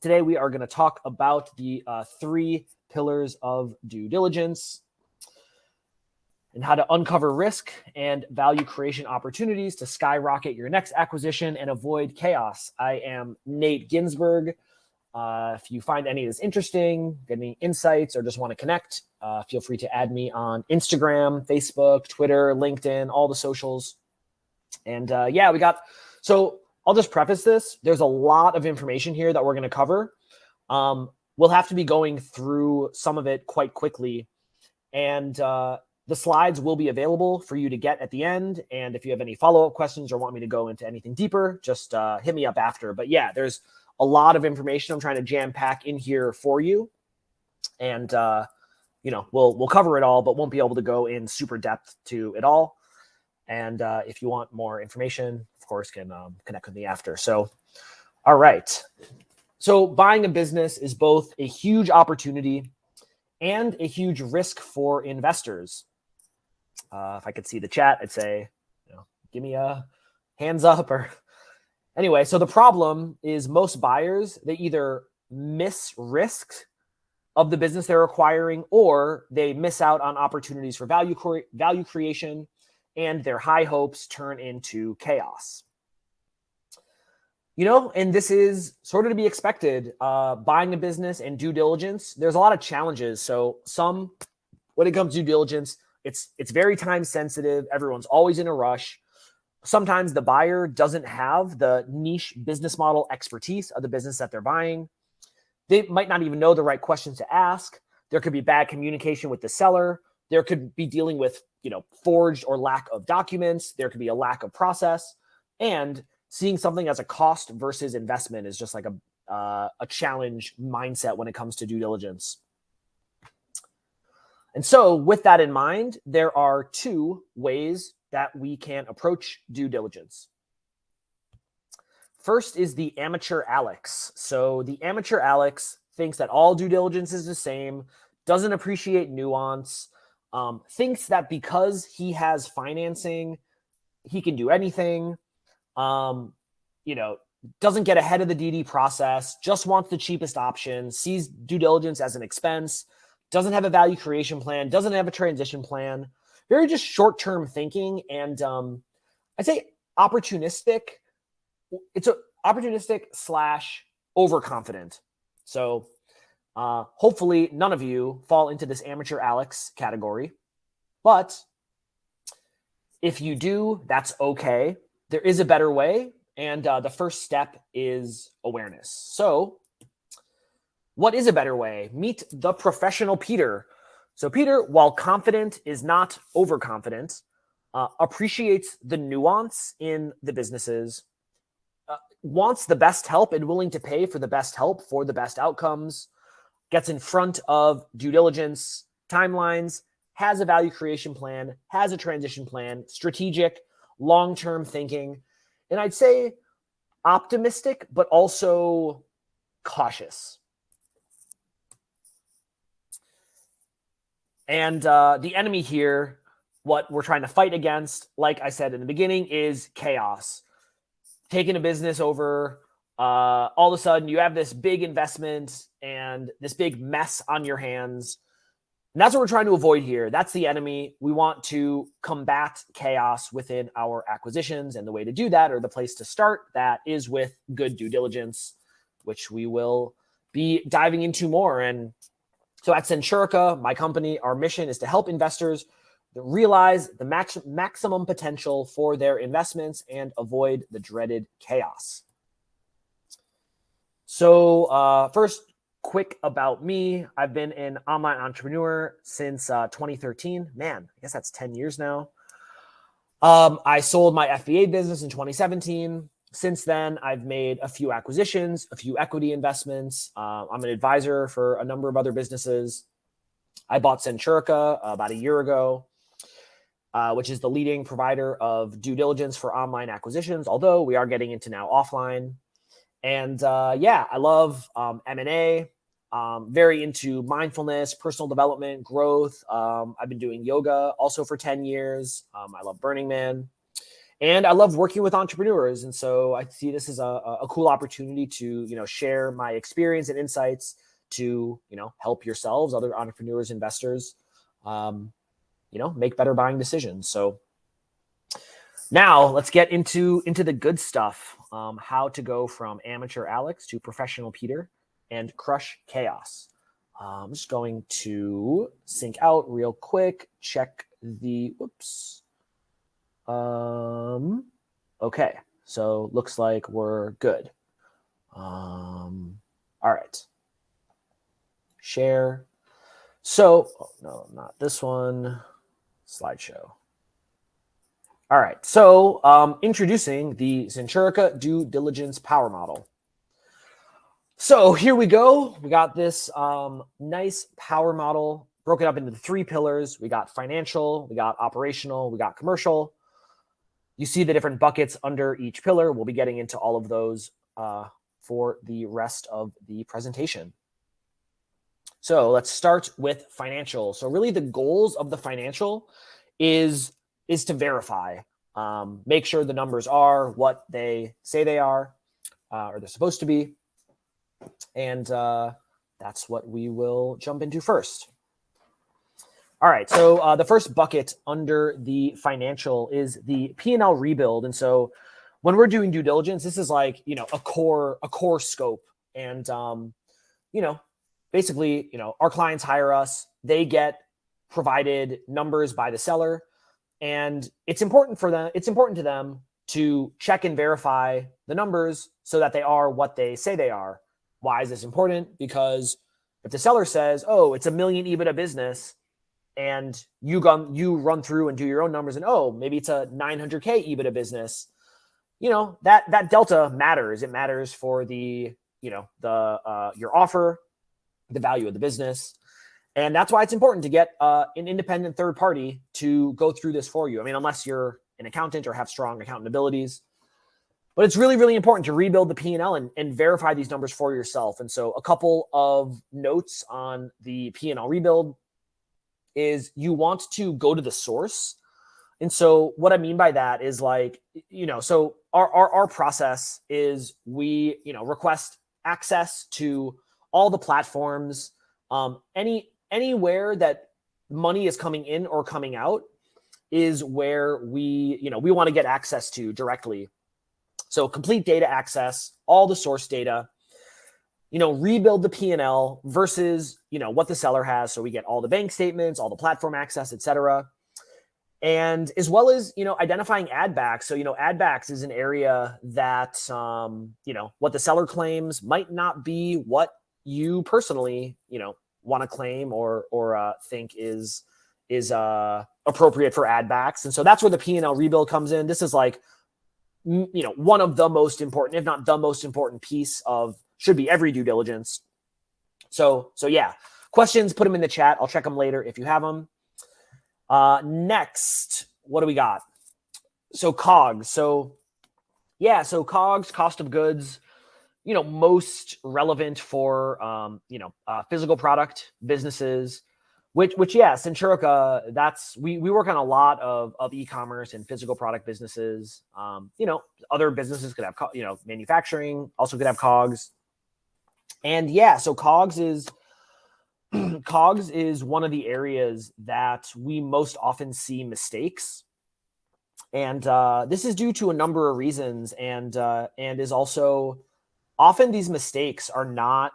Today, we are going to talk about the 3 pillars of due diligence and how to uncover risk and value creation opportunities to skyrocket your next acquisition and avoid chaos. I am Nate Ginsburg. If you find any of this interesting, get any insights, or just want to connect, feel free to add me on Instagram, Facebook, Twitter, LinkedIn, all the socials. And so I'll just preface this. There's a lot of information here that we're going to cover. We'll have to be going through some of it quite quickly. And the slides will be available for you to get at the end. And if you have any follow-up questions or want me to go into anything deeper, just hit me up after. But yeah, there's a lot of information I'm trying to jam pack in here for you. And, we'll cover it all, but won't be able to go in super depth to it all. And if you want more information, of course, can connect with me after. So, all right. So buying a business is both a huge opportunity and a huge risk for investors. If I could see the chat, I'd say, give me a hands up or anyway. So the problem is most buyers, they either miss risk of the business they're acquiring, or they miss out on opportunities for value creation, and their high hopes turn into chaos. And this is sort of to be expected. Buying a business and due diligence, there's a lot of challenges. So when it comes to due diligence, it's very time sensitive. Everyone's always in a rush. Sometimes the buyer doesn't have the niche business model expertise of the business that they're buying. They might not even know the right questions to ask. There could be bad communication with the seller. There could be dealing with, forged or lack of documents. There could be a lack of process, and seeing something as a cost versus investment is just like a challenge mindset when it comes to due diligence. And so with that in mind, there are 2 ways that we can approach due diligence. First is the amateur Alex. So the amateur Alex thinks that all due diligence is the same, doesn't appreciate nuance, thinks that because he has financing, he can do anything, doesn't get ahead of the DD process, just wants the cheapest option, sees due diligence as an expense, doesn't have a value creation plan, doesn't have a transition plan, very just short-term thinking. And I'd say opportunistic. It's opportunistic / overconfident. So hopefully none of you fall into this amateur Alex category. But if you do, that's okay. There is a better way. And the first step is awareness. So what is a better way? Meet the professional Peter. So Peter, while confident, is not overconfident, appreciates the nuance in the businesses, wants the best help and willing to pay for the best help for the best outcomes, gets in front of due diligence timelines, has a value creation plan, has a transition plan, strategic, long-term thinking, and I'd say optimistic, but also cautious. And the enemy here, what we're trying to fight against, like I said in the beginning, is chaos. Taking a business over, all of a sudden you have this big investment and this big mess on your hands. And that's what we're trying to avoid here. That's the enemy. We want to combat chaos within our acquisitions. And the way to do that, or the place to start that, is with good due diligence, which we will be diving into more. And so at Centurica, my company, our mission is to help investors realize the maximum potential for their investments and avoid the dreaded chaos. So first, quick about me. I've been an online entrepreneur since 2013. Man, I guess that's 10 years now. I sold my FBA business in 2017. Since then, I've made a few acquisitions, a few equity investments. I'm an advisor for a number of other businesses. I bought Centurica about a year ago, which is the leading provider of due diligence for online acquisitions, although we are getting into now offline. And I love M&A, very into mindfulness, personal development, growth. I've been doing yoga also for 10 years. I love Burning Man. And I love working with entrepreneurs. And so I see this as a cool opportunity to, share my experience and insights to, help yourselves, other entrepreneurs, investors, make better buying decisions. So now let's get into the good stuff. How to go from amateur Alex to professional Peter and crush chaos. I'm just going to sync out real quick. Check the, whoops. Okay, so looks like we're good. All right. Share. So, oh, no, not this one. Slideshow. All right, so introducing the Centurica Due Diligence Power Model. So here we go. We got this nice power model broken up into the 3 pillars. We got financial, we got operational, we got commercial. You see the different buckets under each pillar. We'll be getting into all of those for the rest of the presentation. So let's start with financial. So really the goals of the financial is to verify, make sure the numbers are what they say they are, or they're supposed to be. And that's what we will jump into first. All right, so the first bucket under the financial is the P&L rebuild. And so when we're doing due diligence, this is like, a core scope. And, basically, our clients hire us, they get provided numbers by the seller. And it's important to them to check and verify the numbers so that they are what they say they are. Why is this important? Because if the seller says, oh, it's $1 million EBITDA business, and you run through and do your own numbers and, oh, maybe it's a $900K EBITDA business, that delta matters. It matters for the, your offer, the value of the business. And that's why it's important to get an independent third party to go through this for you. I mean, unless you're an accountant or have strong accountant abilities. But it's really, really important to rebuild the P&L and verify these numbers for yourself. And so a couple of notes on the P&L rebuild is you want to go to the source. And so what I mean by that is like, so our process is we, request access to all the platforms, anywhere that money is coming in or coming out is where we want to get access to directly. So complete data access, all the source data, rebuild the P&L versus, what the seller has. So we get all the bank statements, all the platform access, et cetera. And as well as, identifying add backs. So, add backs is an area that, what the seller claims might not be what you personally, want to claim or think is appropriate for add backs. And so that's where the P&L rebuild comes in. This is like, one of the most important, if not the most important piece of, should be every due diligence. So yeah, questions, put them in the chat. I'll check them later if you have them. Next, what do we got? So COGS. So COGS, cost of goods, most relevant for, physical product businesses, which Centurica, we work on a lot of e-commerce and physical product businesses. Other businesses could have, manufacturing also could have COGS. And so COGS is one of the areas that we most often see mistakes. And this is due to a number of reasons, and is also often these mistakes are not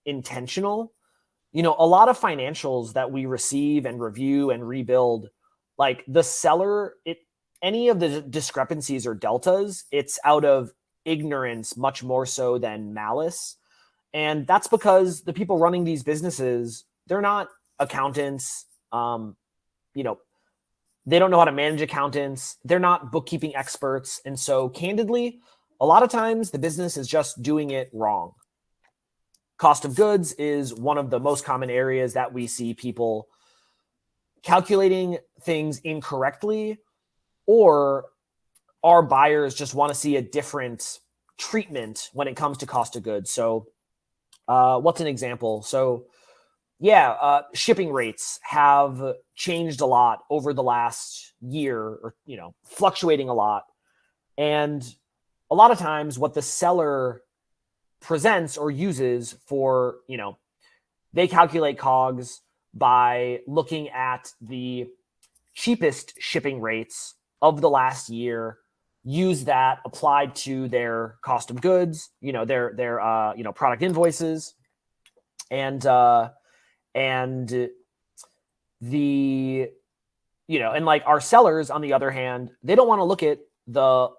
intentional. A lot of financials that we receive and review and rebuild, like the seller, any of the discrepancies or deltas, it's out of ignorance much more so than malice. And that's because the people running these businesses, they're not accountants. They don't know how to manage accountants. They're not bookkeeping experts. And so candidly, a lot of times the business is just doing it wrong. Cost of goods is one of the most common areas that we see people calculating things incorrectly, or our buyers just want to see a different treatment when it comes to cost of goods. So what's an example? So shipping rates have changed a lot over the last year, or, fluctuating a lot. And a lot of times what the seller presents or uses for, they calculate COGS by looking at the cheapest shipping rates of the last year, use that applied to their cost of goods, their product invoices, and the and like our sellers, on the other hand, they don't want to look at the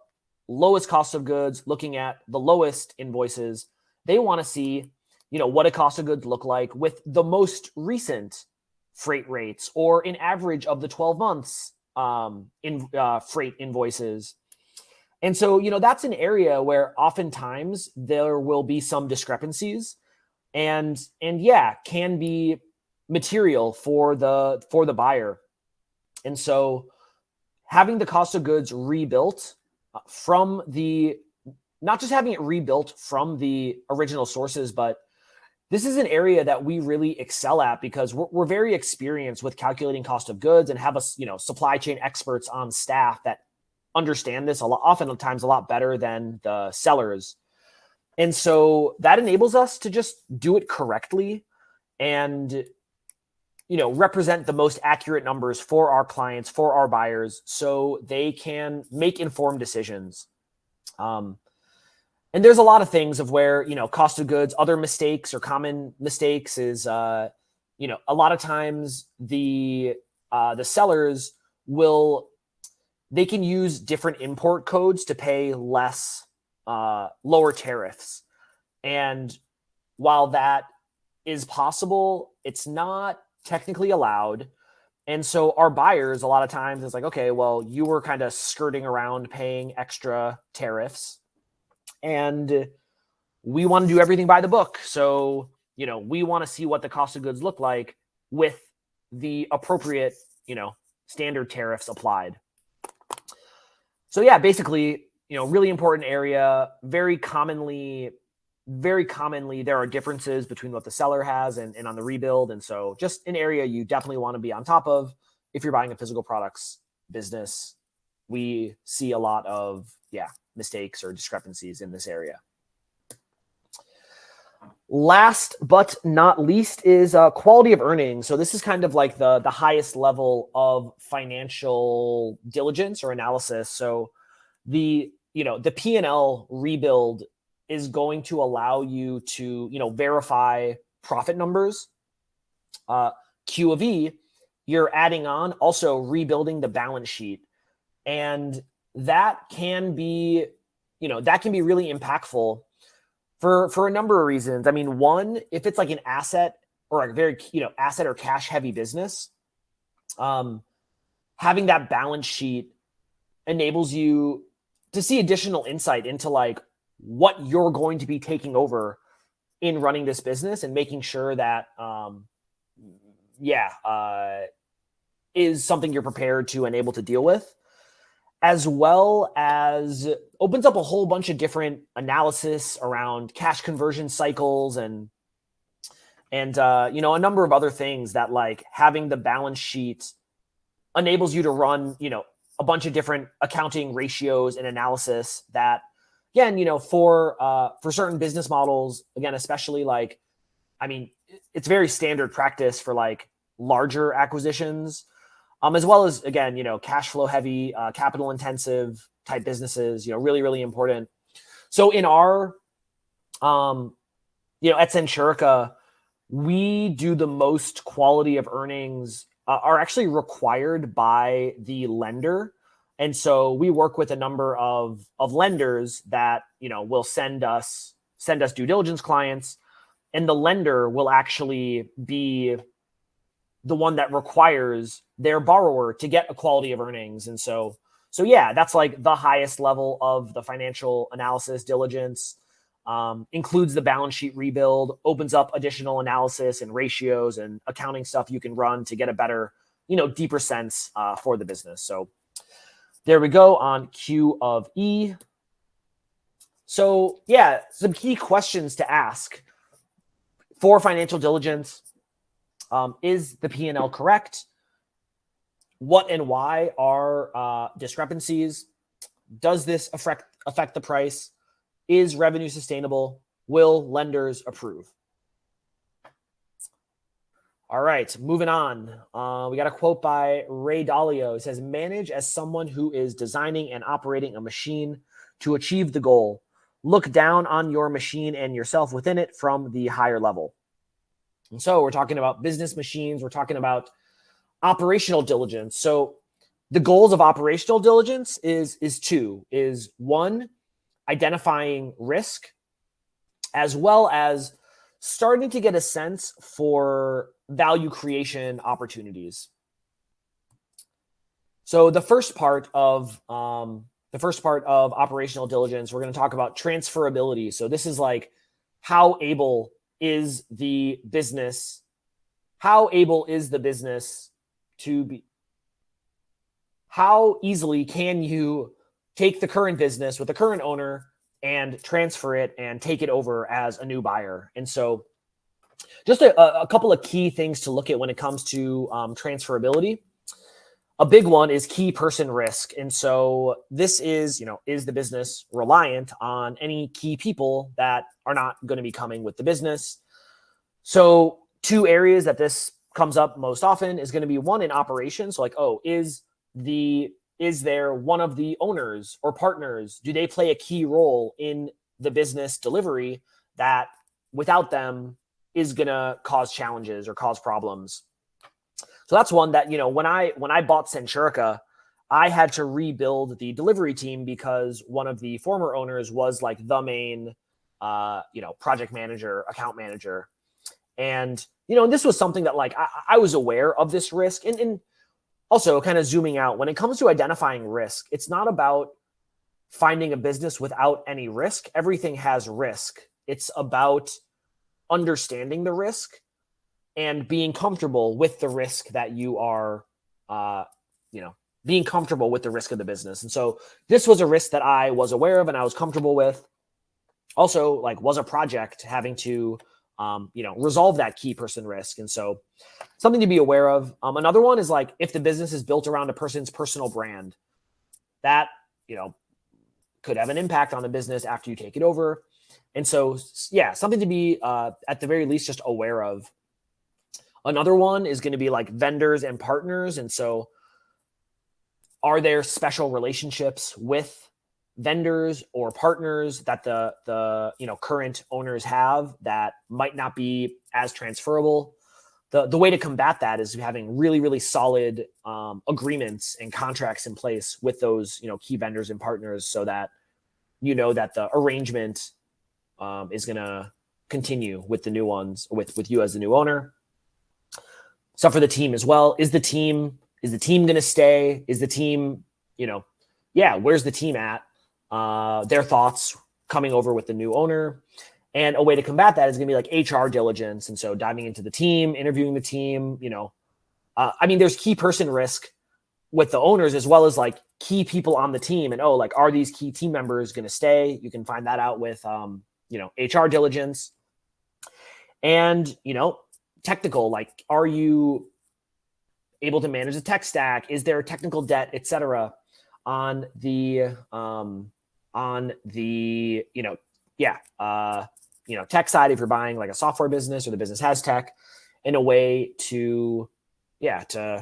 lowest cost of goods, looking at the lowest invoices. They want to see, what a cost of goods look like with the most recent freight rates or an average of the 12 months in freight invoices. And so, that's an area where oftentimes there will be some discrepancies and can be material for the buyer. And so having the cost of goods rebuilt from not just having it rebuilt from the original sources, but this is an area that we really excel at because we're very experienced with calculating cost of goods and have supply chain experts on staff that understand this oftentimes a lot better than the sellers. And so that enables us to just do it correctly and represent the most accurate numbers for our clients, for our buyers, so they can make informed decisions. And there's a lot of things of where, cost of goods, other mistakes or common mistakes is, a lot of times the sellers they can use different import codes to pay less, lower tariffs. And while that is possible, it's not technically allowed. And so our buyers, a lot of times it's like, okay, well, you were kind of skirting around paying extra tariffs and we want to do everything by the book. So, we want to see what the cost of goods look like with the appropriate, standard tariffs applied. So yeah, basically, really important area. Very commonly, there are differences between what the seller has and on the rebuild. And so just an area you definitely want to be on top of if you're buying a physical products business. We see a lot of, mistakes or discrepancies in this area. Last but not least is quality of earnings. So this is kind of like the highest level of financial diligence or analysis. So the P&L rebuild is going to allow you to, verify profit numbers. Q of E, you're adding on also rebuilding the balance sheet. And that can be, really impactful for a number of reasons. I mean, one, if it's like an asset or a very, asset or cash heavy business, having that balance sheet enables you to see additional insight into like what you're going to be taking over in running this business and making sure that, is something you're prepared to and able to deal with, as well as opens up a whole bunch of different analysis around cash conversion cycles and a number of other things that like having the balance sheet enables you to run, a bunch of different accounting ratios and analysis that, again, for certain business models, again, especially like, I mean, it's very standard practice for like larger acquisitions, as well as, again, cash flow heavy, capital intensive type businesses, really, really important. So in our, at Centurica, we do the most quality of earnings are actually required by the lender. And so we work with a number of lenders that, will send us due diligence clients, and the lender will actually be the one that requires their borrower to get a quality of earnings. And so yeah, that's like the highest level of the financial analysis diligence, includes the balance sheet rebuild, opens up additional analysis and ratios and accounting stuff you can run to get a better, deeper sense for the business. So there we go on Q of E. So yeah, some key questions to ask for financial diligence. Is the P&L correct? What and why are discrepancies? Does this affect the price? Is revenue sustainable? Will lenders approve? All right, moving on. We got a quote by Ray Dalio. It says, manage as someone who is designing and operating a machine to achieve the goal. Look down on your machine and yourself within it from the higher level. And so we're talking about business machines. We're talking about operational diligence. So the goals of operational diligence is two. Is one, identifying risk, as well as starting to get a sense for value creation opportunities. So the first part of operational diligence, we're going to talk about transferability. So this is like how able is the business to be, how easily can you take the current business with the current owner and transfer it and take it over as a new buyer. And so just a couple of key things to look at when it comes to transferability. A big one is key person risk. And so this is, is the business reliant on any key people that are not going to be coming with the business? So two areas that this comes up most often is going to be one in operations. So like, is there one of the owners or partners? Do they play a key role in the business delivery that without them is going to cause challenges or cause problems? So that's one that, when I bought Centurica, I had to rebuild the delivery team because one of the former owners was like the main, project manager, account manager. And, and this was something that like, I was aware of this risk and also kind of zooming out when it comes to identifying risk, it's not about finding a business without any risk. Everything has risk. It's about understanding the risk and being comfortable with the risk that you are, being comfortable with the risk of the business. And so this was a risk that I was aware of and I was comfortable with. Also, like, was a project having to, resolve that key person risk. And so something to be aware of. Another one is like, if the business is built around a person's personal brand, that, could have an impact on the business after you take it over. And so, yeah, something to be, at the very least, just aware of. Another one is going to be like vendors and partners. And so are there special relationships with vendors or partners that the current owners have that might not be as transferable? The way to combat that is having really, really solid agreements and contracts in place with those, key vendors and partners so that that the arrangement is going to continue with the new ones, with you as the new owner. Stuff for the team as well. Is the team going to stay? Is the team, where's the team at? Their thoughts coming over with the new owner. And a way to combat that is going to be like HR diligence. And so diving into the team, interviewing the team, there's key person risk with the owners as well as like key people on the team. And, are these key team members going to stay? You can find that out with, HR diligence. And, technical, like, are you able to manage the tech stack? Is there technical debt, et cetera, on the tech side, if you're buying like a software business or the business has tech? In a way to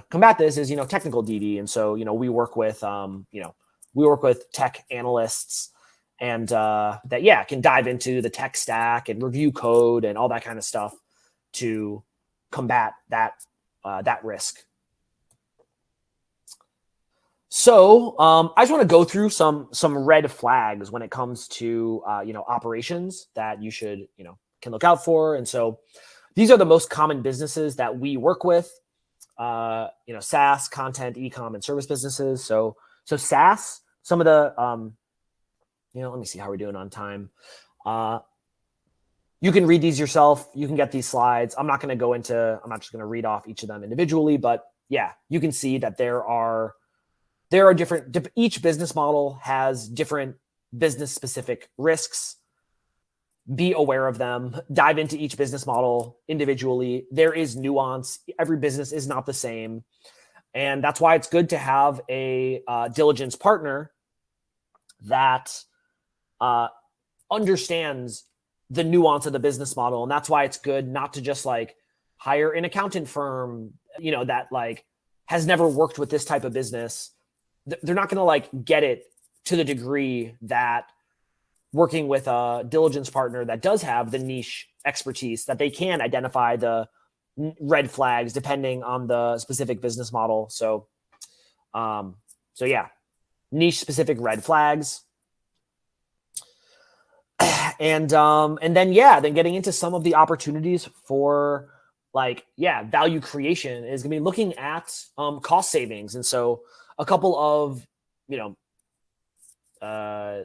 combat this is, technical DD. And so, we work with, tech analysts and that can dive into the tech stack and review code and all that kind of stuff to combat that risk. So I just want to go through some red flags when it comes to operations that you should can look out for. And so these are the most common businesses that we work with. SaaS, content, e-com, and service businesses. So SaaS, some of the let me see how we're doing on time. You can read these yourself. You can get these slides. I'm not just going to read off each of them individually, but yeah, you can see that there are different, each business model has different business specific risks. Be aware of them, dive into each business model individually. There is nuance. Every business is not the same. And that's why it's good to have a diligence partner that understands the nuance of the business model. And that's why it's good not to just like hire an accountant firm, that like has never worked with this type of business. They're not going to like get it to the degree that working with a diligence partner that does have the niche expertise, that they can identify the red flags depending on the specific business model. So yeah, niche specific red flags. And then getting into some of the opportunities for value creation is going to be looking at cost savings. And so a couple of,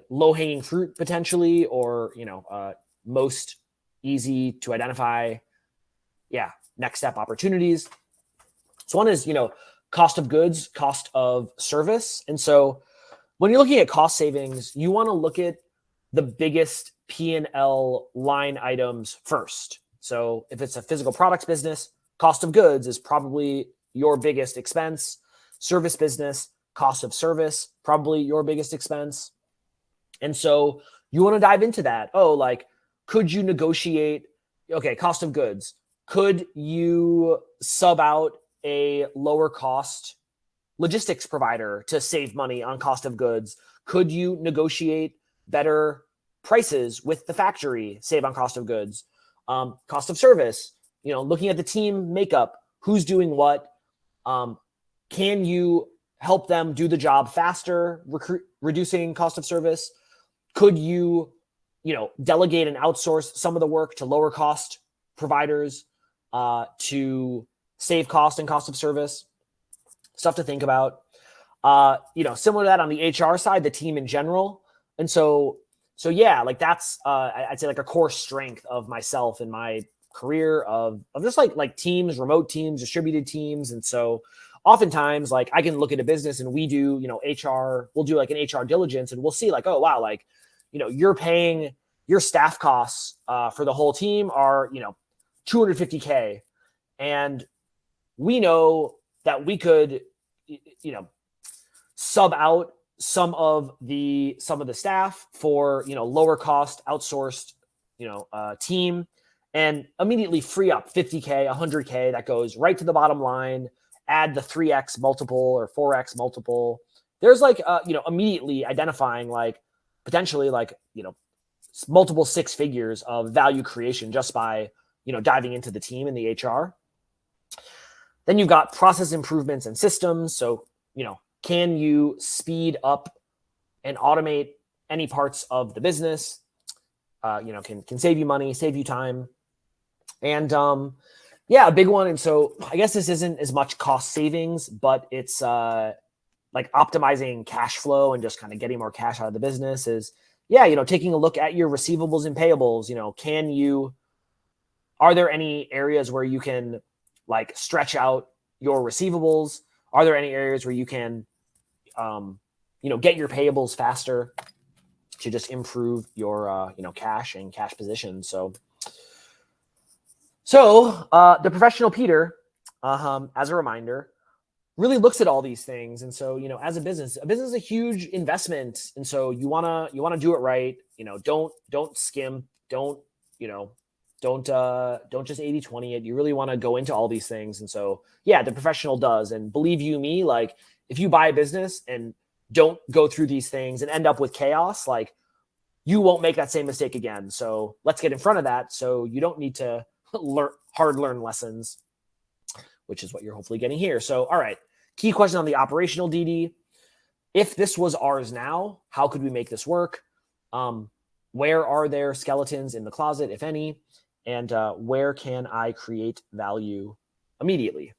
low hanging fruit potentially, or, most easy to identify, next step opportunities. So one is, cost of goods, cost of service. And so when you're looking at cost savings, you want to look at the biggest P&L line items first. So if it's a physical products business, cost of goods is probably your biggest expense. Service business, cost of service, probably your biggest expense. And so you want to dive into that. Could you negotiate? Okay, cost of goods. Could you sub out a lower cost logistics provider to save money on cost of goods? Could you negotiate better prices with the factory, save on cost of goods? Cost of service, looking at the team makeup, who's doing what? Can you help them do the job faster, reducing cost of service? Could you, delegate and outsource some of the work to lower cost providers to save cost and cost of service? Stuff to think about. Similar to that on the HR side, the team in general. And so that's I'd say like a core strength of myself in my career of just like teams, remote teams, distributed teams. And so oftentimes like I can look at a business and we do, HR, we'll do like an HR diligence and we'll see like, oh wow, like, you're paying your staff costs for the whole team are, $250K. And we know that we could, sub out some of the staff for, lower cost outsourced, team, and immediately free up $50K, $100K that goes right to the bottom line, add the 3X multiple or 4X multiple. There's immediately identifying potentially multiple six figures of value creation just by, diving into the team and the HR. Then you've got process improvements and systems. So, can you speed up and automate any parts of the business? Can save you money, save you time. And a big one. And so I guess this isn't as much cost savings, but it's optimizing cash flow and just kind of getting more cash out of the business is, taking a look at your receivables and payables. Are there any areas where you can stretch out your receivables? Are there any areas where you can, get your payables faster to just improve your, cash and cash position? So the professional Peter, as a reminder, really looks at all these things. And so, as a business is a huge investment. And so you want to do it right. Don't skim, don't just 80-20 it. You really want to go into all these things. And so, the professional does. And believe you me, if you buy a business and don't go through these things and end up with chaos, you won't make that same mistake again. So let's get in front of that. So you don't need to learn lessons, which is what you're hopefully getting here. So, all right. Key question on the operational DD. If this was ours now, how could we make this work? Where are there skeletons in the closet, if any? And where can I create value immediately?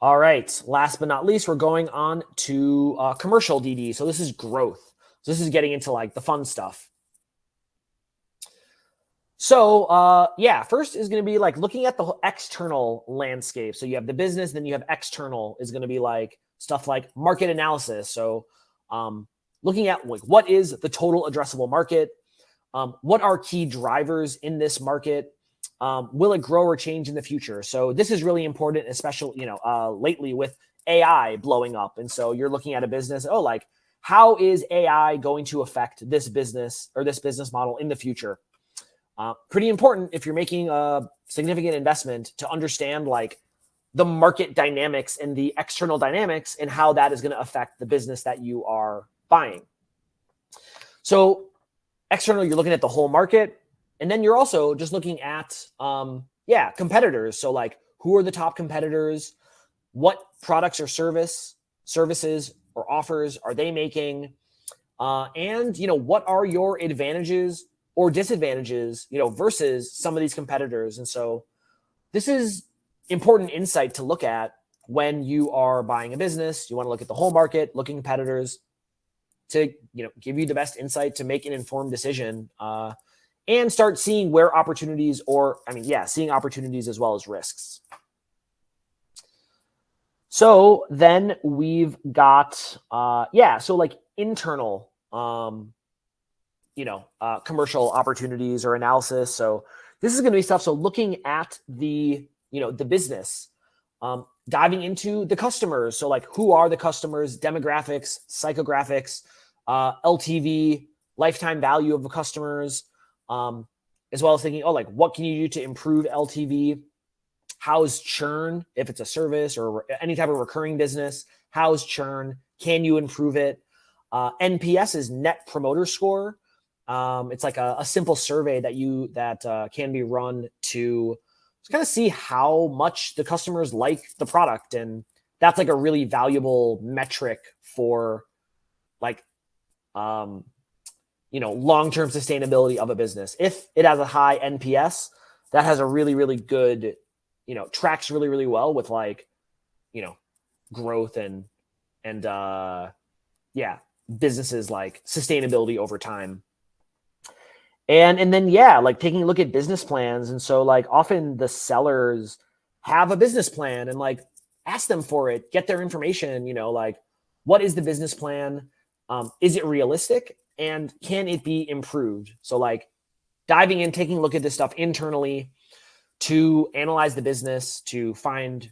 All right. Last but not least, we're going on to commercial DD. So this is growth. So this is getting into the fun stuff. So first is going to be looking at the external landscape. So you have the business, then you have external is going to be stuff like market analysis. So looking at what is the total addressable market? What are key drivers in this market? Will it grow or change in the future? So this is really important, especially, lately with AI blowing up. And so you're looking at a business, how is AI going to affect this business or this business model in the future? Pretty important if you're making a significant investment to understand like the market dynamics and the external dynamics and how that is going to affect the business that you are buying. So external, you're looking at the whole market, and then you're also just looking at competitors. So like, who are the top competitors? What products or services or offers are they making? And what are your advantages or disadvantages, versus some of these competitors? And so this is important insight to look at when you are buying a business. You want to look at the whole market, look at competitors to give you the best insight to make an informed decision, and start seeing where opportunities seeing opportunities as well as risks. So then we've got so like internal commercial opportunities or analysis. So this is going to be stuff. So looking at the business, diving into the customers. So like, who are the customers, demographics, psychographics, LTV, lifetime value of the customers, as well as thinking, what can you do to improve LTV? How's churn if it's a service or any type of recurring business? How's churn? Can you improve it? NPS is Net Promoter Score. It's like a simple survey that can be run to kind of see how much the customers like the product, and that's like a really valuable metric for like long-term sustainability of a business. If it has a high NPS, that has a really, really good, tracks really, really well with like, growth and businesses like sustainability over time. And then, like taking a look at business plans. And so like often the sellers have a business plan and like ask them for it, get their information, like what is the business plan? Is it realistic? And can it be improved? So like diving in, taking a look at this stuff internally to analyze the business, to find,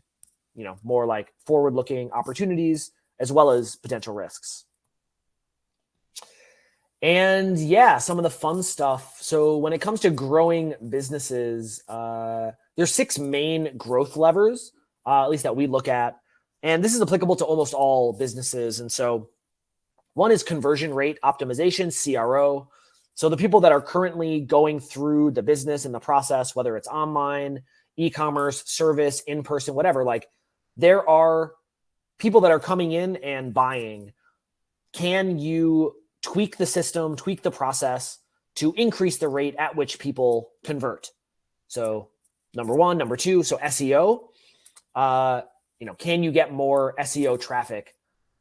more like forward-looking opportunities as well as potential risks. And some of the fun stuff. So when it comes to growing businesses, there's 6 main growth levers, at least that we look at. And this is applicable to almost all businesses. And so one is conversion rate optimization, CRO. So the people that are currently going through the business and the process, whether it's online, e-commerce, service, in-person, whatever, like there are people that are coming in and buying. Can you tweak the system, tweak the process to increase the rate at which people convert? So number one, number two, so SEO, can you get more SEO traffic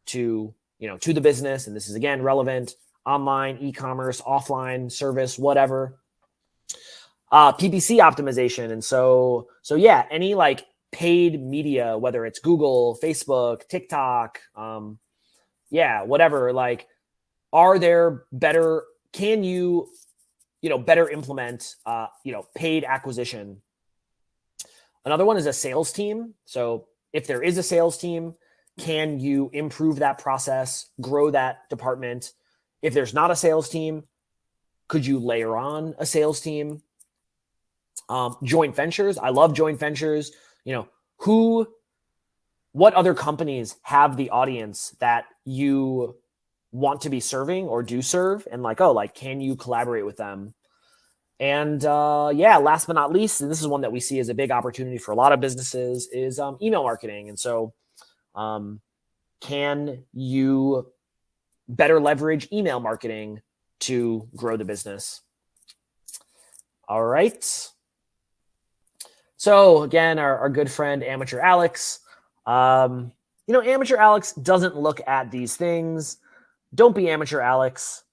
to the business? And this is again relevant: online, e-commerce, offline, service, whatever. PPC optimization. And so any like paid media, whether it's Google, Facebook, TikTok, whatever, like, are there better, can you, better implement, paid acquisition? Another one is a sales team. So if there is a sales team, can you improve that process, grow that department? If there's not a sales team, could you layer on a sales team? Joint ventures. I love joint ventures. What other companies have the audience that you want to be serving or do serve? And can you collaborate with them? And last but not least, and this is one that we see as a big opportunity for a lot of businesses, is email marketing. And so can you better leverage email marketing to grow the business? All right. So again, our good friend, Amateur Alex, Amateur Alex doesn't look at these things. Don't be Amateur Alex.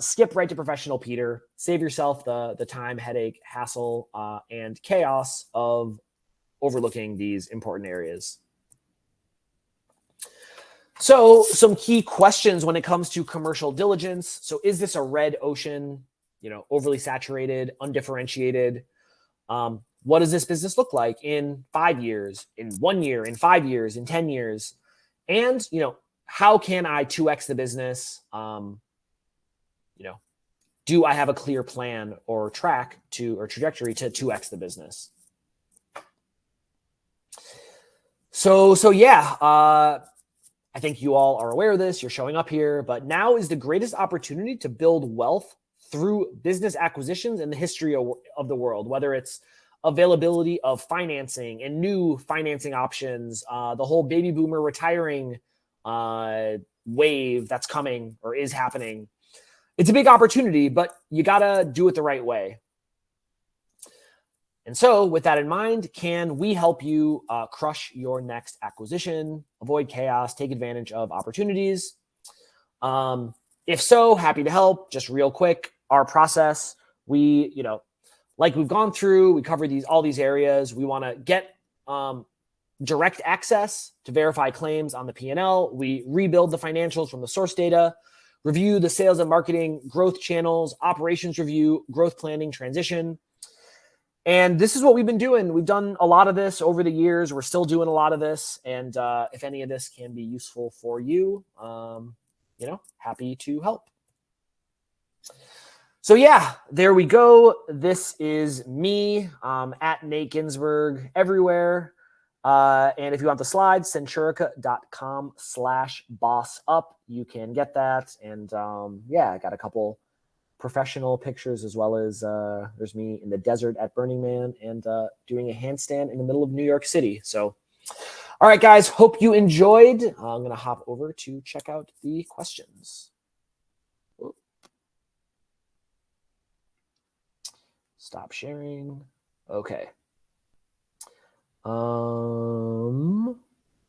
Skip right to Professional Peter. Save yourself the time, headache, hassle, and chaos of overlooking these important areas. So some key questions when it comes to commercial diligence. So is this a red ocean, overly saturated, undifferentiated? What does this business look like in 5 years, in 1 year, in 5 years, in 10 years? And, how can I 2x the business? Do I have a clear plan or trajectory to 2x the business? So yeah, I think you all are aware of this. You're showing up here, but now is the greatest opportunity to build wealth through business acquisitions in the history of the world, whether it's availability of financing and new financing options, the whole baby boomer retiring wave that's coming or is happening. It's a big opportunity, but you got to do it the right way. And so with that in mind, can we help you crush your next acquisition, avoid chaos, take advantage of opportunities? If so, happy to help. Just real quick, our process, we, like we've gone through, we covered all these areas. We want to get direct access to verify claims on the P&L. We rebuild the financials from the source data, review the sales and marketing, growth channels, operations review, growth planning, transition. And this is what we've been doing. We've done a lot of this over the years. We're still doing a lot of this. And if any of this can be useful for you, happy to help. So yeah, there we go. This is me at Nate Ginsburg everywhere. And if you want the slides, centurica.com/bossup. You can get that. And I got a couple professional pictures as well as there's me in the desert at Burning Man and doing a handstand in the middle of New York City. So, all right, guys, hope you enjoyed. I'm going to hop over to check out the questions. Stop sharing. Okay. All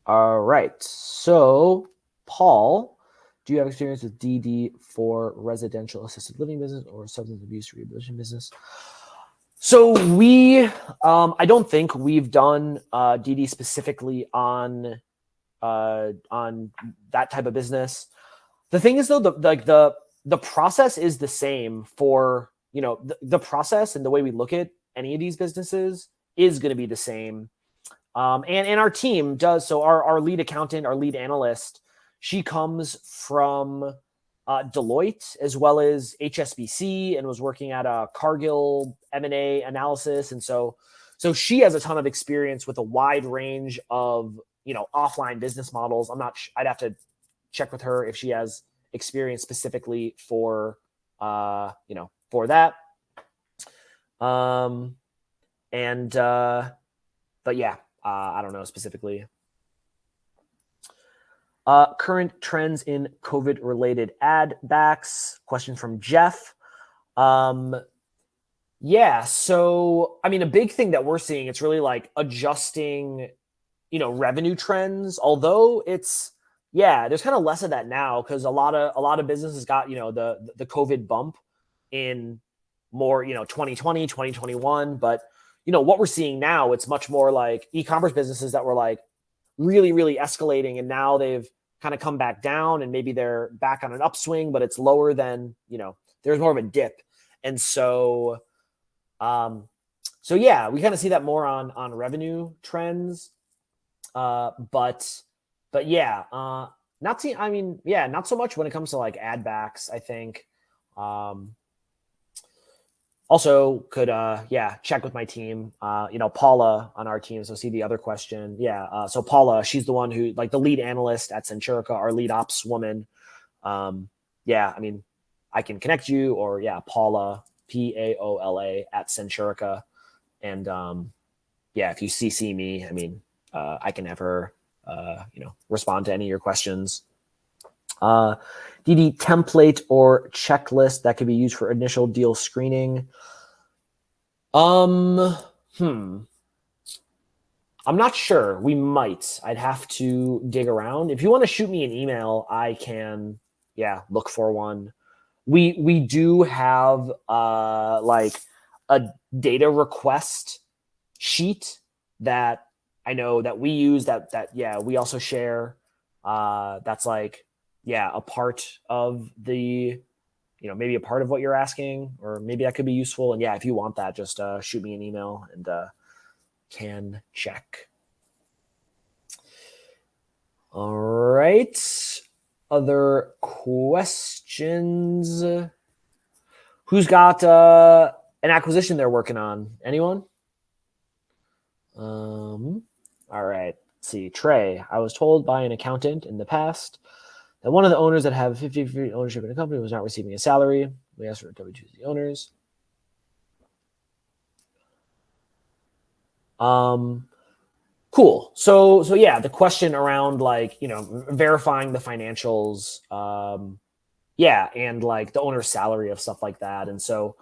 right. So, Paul, do you have experience with DD for residential assisted living business or substance abuse rehabilitation business? So I don't think we've done DD specifically on that type of business. The thing is, though, the process is the same for the process and the way we look at any of these businesses is going to be the same. And our team does. So our lead accountant, our lead analyst, she comes from Deloitte as well as HSBC and was working at a Cargill M&A analysis. And so she has a ton of experience with a wide range of, offline business models. I'd have to check with her if she has experience specifically for that. But yeah, I don't know specifically. Current trends in COVID-related ad backs. Question from Jeff. So, a big thing that we're seeing, it's really like adjusting, revenue trends, although there's kind of less of that now because a lot of businesses got, the COVID bump in more, 2020, 2021. But, what we're seeing now, it's much more like e-commerce businesses that were like really, really escalating. And now they've kind of come back down and maybe they're back on an upswing, but it's lower than, there's more of a dip. And so, we kind of see that more on revenue trends. Not so much when it comes to like ad backs, I think. Also could, check with my team, Paula on our team. So see the other question. So Paula, she's the one who like the lead analyst at Centurica, our lead ops woman. I can connect you or Paula, Paola at Centurica. And if you CC me, I can have her, respond to any of your questions. DD template or checklist that could be used for initial deal screening. I'm not sure. We might. I'd have to dig around. If you want to shoot me an email, I can, look for one. We do have like a data request sheet that I know that we use that we also share. That's like, a part of the, maybe a part of what you're asking, or maybe that could be useful. And if you want that, just shoot me an email and can check. All right. other questions? Who's got an acquisition they're working on? Anyone? All right. Let's see. Trey, I was told by an accountant in the past that one of the owners that have 50% ownership in a company was not receiving a salary. We asked for W-2s to the owners. Cool. So yeah, the question around like, verifying the financials, yeah, and like the owner's salary of stuff like that. And so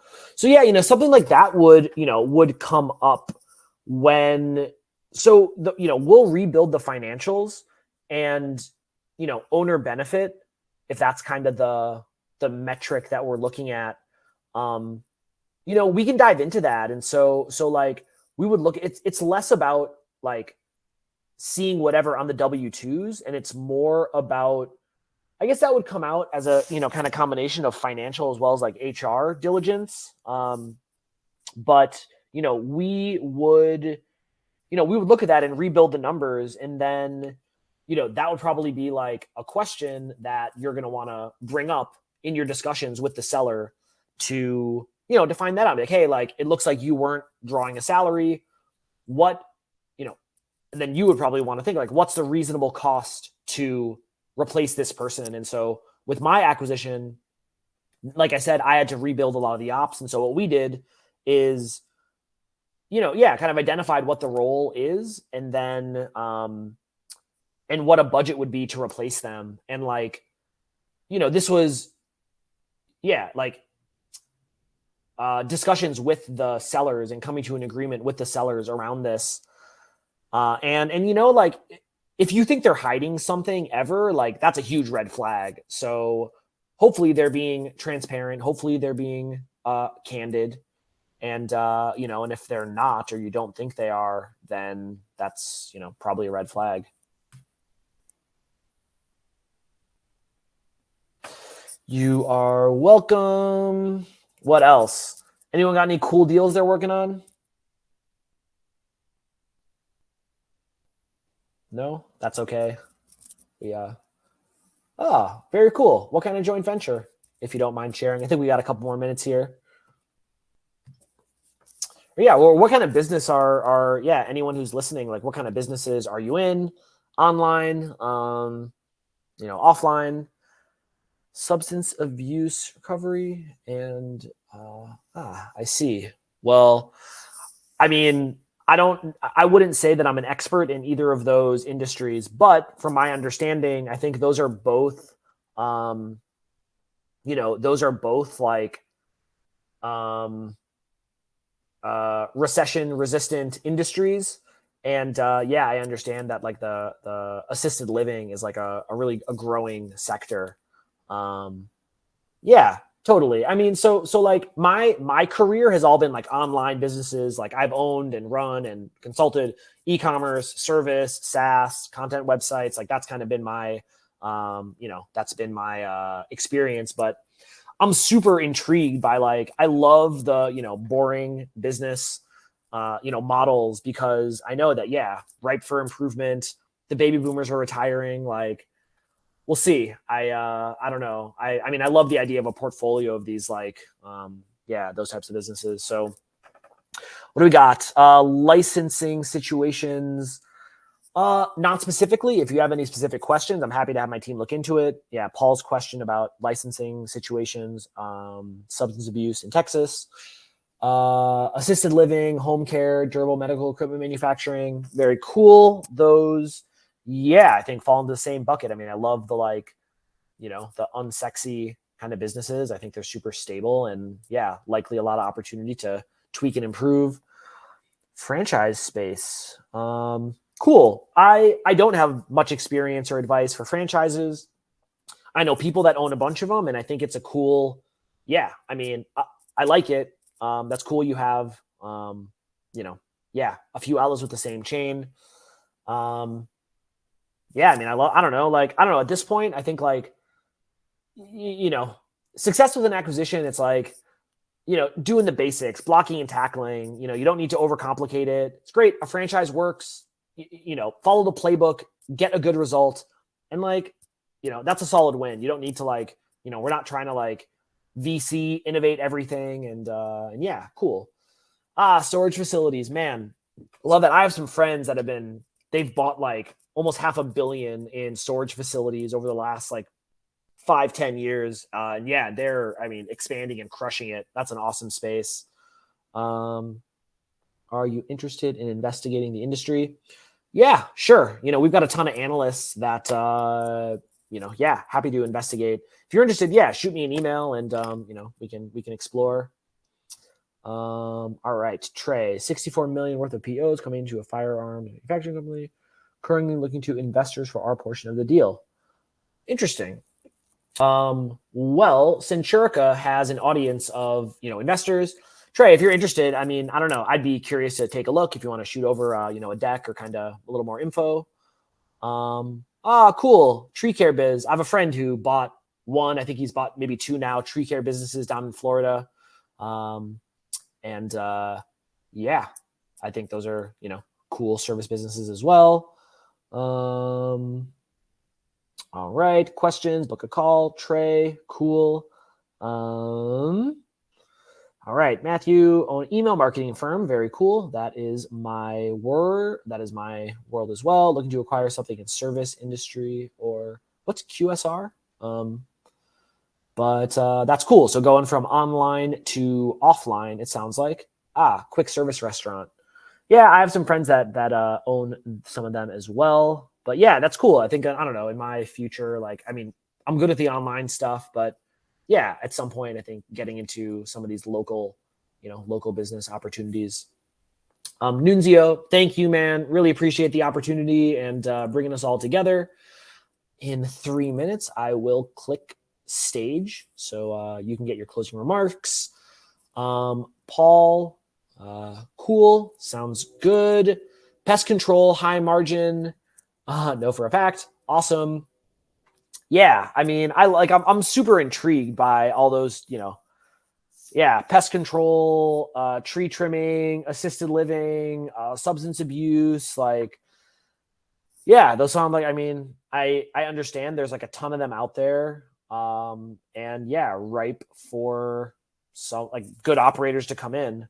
yeah, something like that would come up when, we'll rebuild the financials and, owner benefit, if that's kind of the metric that we're looking at, we can dive into that. And so like we would look, it's less about like seeing whatever on the W-2s, and it's more about, I guess that would come out as a, kind of combination of financial as well as like HR diligence. But, we would look at that and rebuild the numbers. And then, that would probably be like a question that you're going to want to bring up in your discussions with the seller to, to find that out. Like, hey, like, it looks like you weren't drawing a salary. What, and then you would probably want to think like, what's the reasonable cost to replace this person? And so with my acquisition, like I said, I had to rebuild a lot of the ops. And so what we did is, kind of identified what the role is, and then, and what a budget would be to replace them. And like, this was, like, discussions with the sellers and coming to an agreement with the sellers around this. And like, if you think they're hiding something ever, like that's a huge red flag. So hopefully they're being transparent. Hopefully they're being candid. And, and if they're not, or you don't think they are, then that's, probably a red flag. You are welcome. What else? Anyone got any cool deals they're working on? No, that's okay. Yeah. Very cool. What kind of joint venture, if you don't mind sharing? I think we got a couple more minutes here. Yeah. Well, what kind of business are anyone who's listening, like what kind of businesses are you in? Online, offline, substance abuse recovery, and I see. Well, I mean, I wouldn't say that I'm an expert in either of those industries, but from my understanding, I think those are both, like, recession resistant industries. And, I understand that like the assisted living is like a really growing sector. Yeah, totally. I mean, so like my career has all been like online businesses. Like I've owned and run and consulted e-commerce, service, SaaS, content websites. Like that's kind of been my, that's been my experience. But I'm super intrigued by like, I love the, boring business, models, because I know that, ripe for improvement. The baby boomers are retiring. Like, we'll see. I don't know. I mean, I love the idea of a portfolio of these, like, those types of businesses. So what do we got? Licensing situations. Not specifically. If you have any specific questions, I'm happy to have my team look into it. Yeah. Paul's question about licensing situations, substance abuse in Texas, assisted living, home care, durable medical equipment manufacturing. Very cool. Those, I think fall into the same bucket. I mean, I love the, like, the unsexy kind of businesses. I think they're super stable and likely a lot of opportunity to tweak and improve. Franchise space. Cool. I don't have much experience or advice for franchises. I know people that own a bunch of them, and I think it's a cool, I mean, I like it. That's cool. You have, a few outlets with the same chain. I mean, I don't know. At this point, I think like, success with an acquisition, it's like, doing the basics, blocking and tackling, you don't need to overcomplicate it. It's great. A franchise works, follow the playbook, get a good result. And like, that's a solid win. You don't need to we're not trying to VC innovate everything. And yeah, cool. Storage facilities, man. Love that. I have some friends that they've bought almost $500 million in storage facilities over the last 5-10 years. And yeah, they're expanding and crushing it. That's an awesome space. Are you interested in investigating the industry? Yeah, sure. We've got a ton of analysts that happy to investigate. If you're interested, yeah, shoot me an email and we can explore. All right, Trey, 64 million worth of POs coming into a firearm manufacturing company, currently looking to investors for our portion of the deal. Interesting. Well, Centurica has an audience of investors. Trey, if you're interested, I don't know, I'd be curious to take a look if you want to shoot over a deck or kind of a little more info. Cool. Tree care biz. I have a friend who bought one. I think he's bought maybe two now. Tree care businesses down in Florida. Yeah, I think those are, cool service businesses as well. All right. Questions, book a call. Trey, cool. All right. Matthew, own email marketing firm. Very cool. That is my world. That is my world as well. Looking to acquire something in service industry or what's QSR? But that's cool. So going from online to offline, it sounds like. Quick service restaurant. Yeah, I have some friends that own some of them as well. But yeah, that's cool. I think, I don't know, in my future, I'm good at the online stuff, but yeah, at some point, I think getting into some of these local business opportunities. Nunzio, thank you, man. Really appreciate the opportunity and bringing us all together. In 3 minutes, I will click stage so you can get your closing remarks. Paul, cool, sounds good. Pest control, high margin, no for a fact, awesome. Yeah, I'm super intrigued by all those, pest control, tree trimming, assisted living, substance abuse, yeah, those sound I understand there's a ton of them out there. And yeah, ripe for some good operators to come in.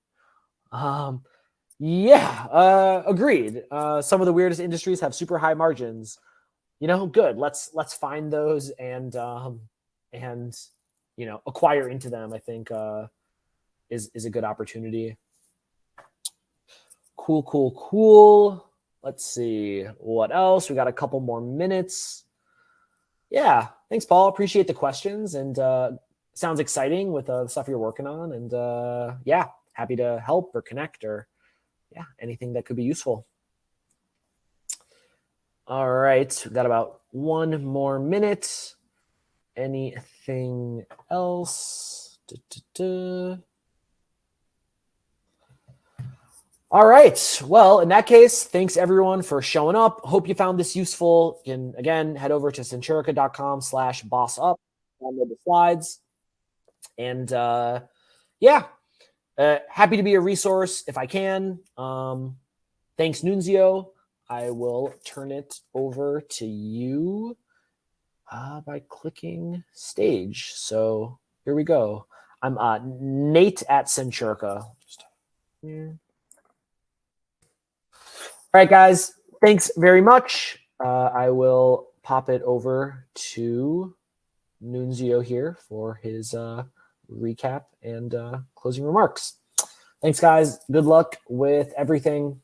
Yeah, agreed. Some of the weirdest industries have super high margins. Good. Let's find those and acquire into them. I think is a good opportunity. Cool. Let's see what else. We got a couple more minutes. Yeah, thanks, Paul. Appreciate the questions and sounds exciting with the stuff you're working on. And yeah, happy to help or connect or anything that could be useful. All right, we've got about 1 more minute. Anything else? All right. Well, in that case, thanks everyone for showing up. Hope you found this useful. You can, again, head over to centurica.com/bossup, download the slides. And happy to be a resource if I can. Thanks, Nunzio. I will turn it over to you by clicking stage. So here we go. I'm Nate at Centurica. All right, guys. Thanks very much. I will pop it over to Nunzio here for his recap and closing remarks. Thanks, guys. Good luck with everything.